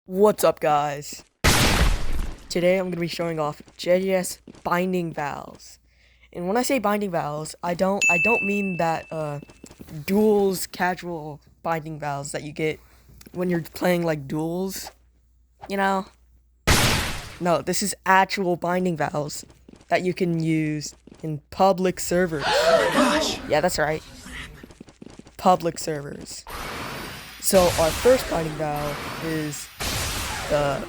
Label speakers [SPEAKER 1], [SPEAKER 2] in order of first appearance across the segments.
[SPEAKER 1] What's up, guys? Today I'm going to be showing off JJS binding vows. And when I say binding vows, I don't mean that duels casual binding vows that you get when you're playing like duels, you know? No, this is actual binding vows that you can use in public servers.
[SPEAKER 2] Gosh.
[SPEAKER 1] Yeah, that's right. Public servers. So our first binding vow is the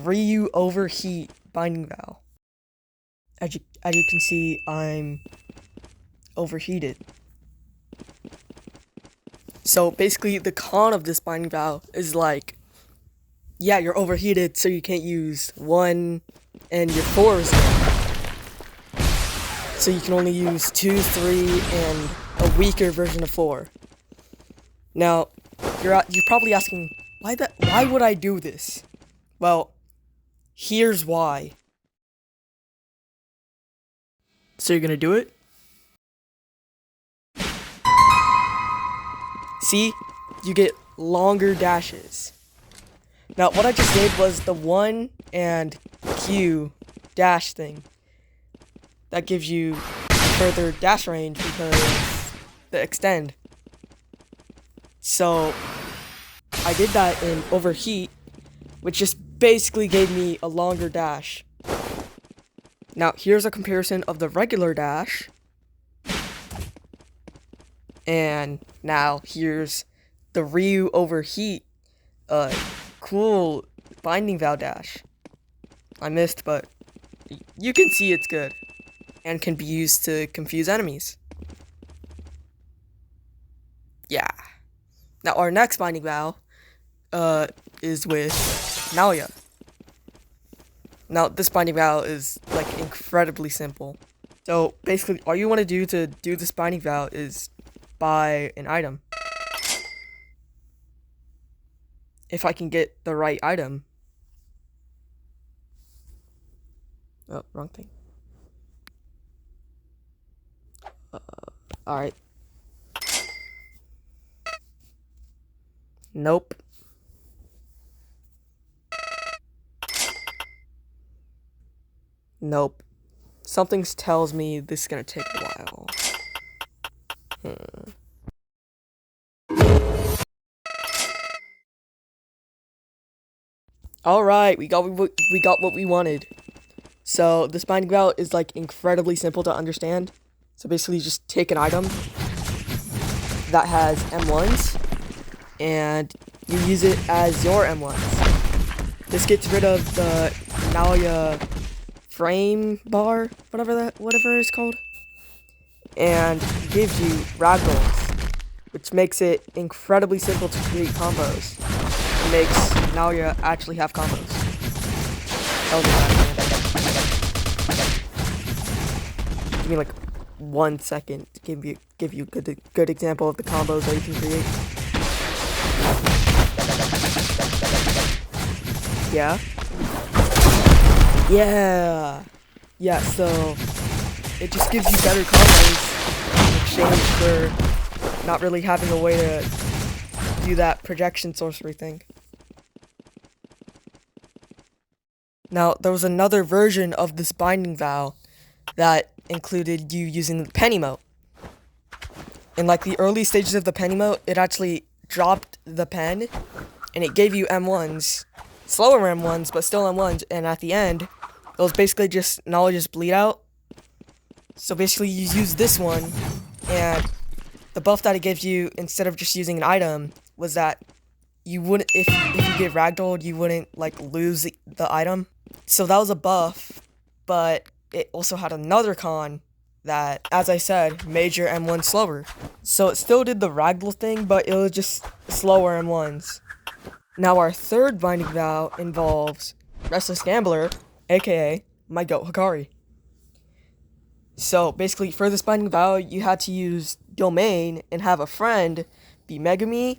[SPEAKER 1] Ryu overheat binding vow. As you can see, I'm overheated. So basically the con of this binding vow is like, yeah, you're overheated, so you can't use 1 and your 4s. So you can only use 2, 3, and a weaker version of 4. Now, you're probably asking, why would I do this? Well, here's why. So you're gonna do it? See? You get longer dashes. Now, what I just did was the 1 and Q dash thing. That gives you further dash range because the extend. So, I did that in overheat, which just basically gave me a longer dash. Now, here's a comparison of the regular dash. And now, here's the Ryu overheat, cool binding vow dash. I missed, but you can see it's good. And can be used to confuse enemies. Yeah. Now, our next binding vow, is with Naoya. Now, this binding vow is, like, incredibly simple. So, basically, all you want to do this binding vow is buy an item. If I can get the right item. Oh, wrong thing. Alright. Nope. Nope. Something tells me this is gonna take a while. Alright, we got what we wanted. So this binding vow is like incredibly simple to understand. So basically you just take an item that has M1s and you use it as your M1s. This gets rid of the Naoya frame bar, whatever it's called, and gives you ragdolls, which makes it incredibly simple to create combos. It makes Naoya actually have combos. That was Give me like 1 second to give you a good example of the combos that you can create. Yeah. Yeah, so it just gives you better combos in exchange for not really having a way to do that projection sorcery thing. Now, there was another version of this binding vow that included you using the pen emote. In like the early stages of the pen emote, it actually dropped the pen and it gave you M1s, slower M1s, but still M1s, and at the end, it was basically just knowledge's bleed out. So basically you use this one, and the buff that it gives you instead of just using an item was that you wouldn't, if you get ragdolled, you wouldn't like lose the item. So that was a buff, but it also had another con that, as I said, made your M1 slower. So it still did the ragdoll thing, but it was just slower M1s. Now our third binding vow involves Restless Gambler, aka my goat Hikari. So basically for this binding vow, you had to use Domain and have a friend be Megumi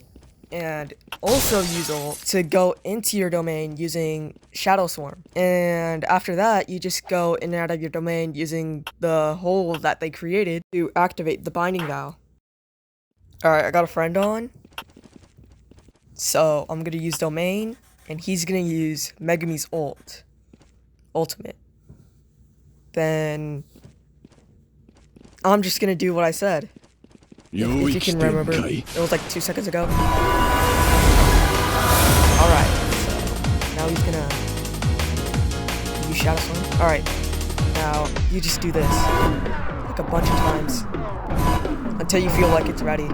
[SPEAKER 1] and also use ult to go into your domain using Shadow Swarm. And after that, you just go in and out of your domain using the hole that they created to activate the binding vow. Alright, I got a friend on. So I'm gonna use Domain and he's gonna use Megumi's ultimate, then I'm just gonna do what I said. If you can remember, it was like 2 seconds ago. Alright, so now he's gonna use Shadow Storm. Alright, now you just do this like a bunch of times until you feel like it's ready.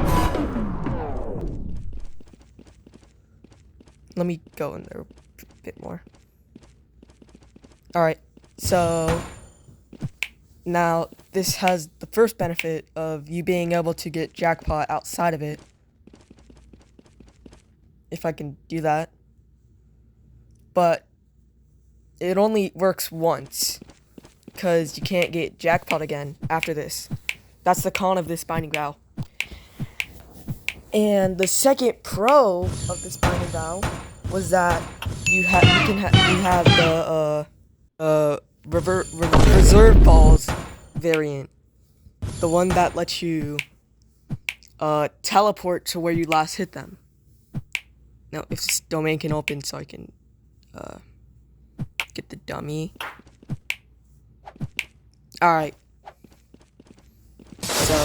[SPEAKER 1] Let me go in there a bit more. Alright, so now this has the first benefit of you being able to get jackpot outside of it. If I can do that. But it only works once, because you can't get jackpot again after this. That's the con of this binding vow. And the second pro of this binding vow was that you have the reserve balls variant, the one that lets you teleport to where you last hit them. Now, if this domain can open, so I can get the dummy. Alright. So,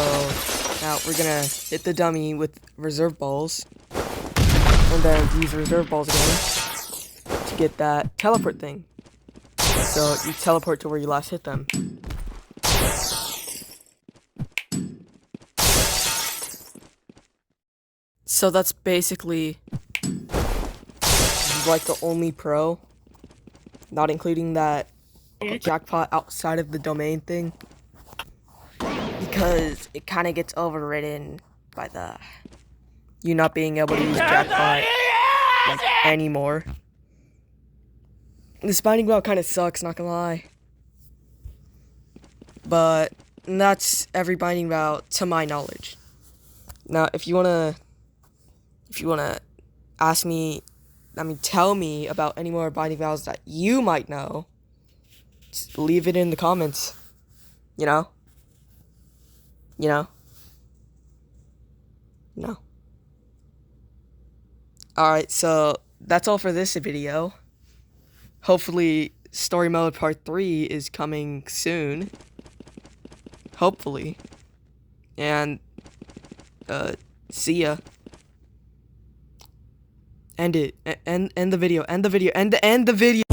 [SPEAKER 1] now we're gonna hit the dummy with reserve balls. And then use reserve balls again to get that teleport thing. So, you teleport to where you last hit them. So that's basically like the only pro, not including that jackpot outside of the domain thing, because it kind of gets overridden by the you not being able to use jackpot like anymore. This binding vow kind of sucks, not gonna lie, but that's every binding vow to my knowledge. Now, if you wanna ask me, tell me about any more binding vows that you might know, just leave it in the comments. You know? Alright, so that's all for this video. Hopefully, story mode part 3 is coming soon. Hopefully. And, see ya. End it. End the video. End the video. End the video.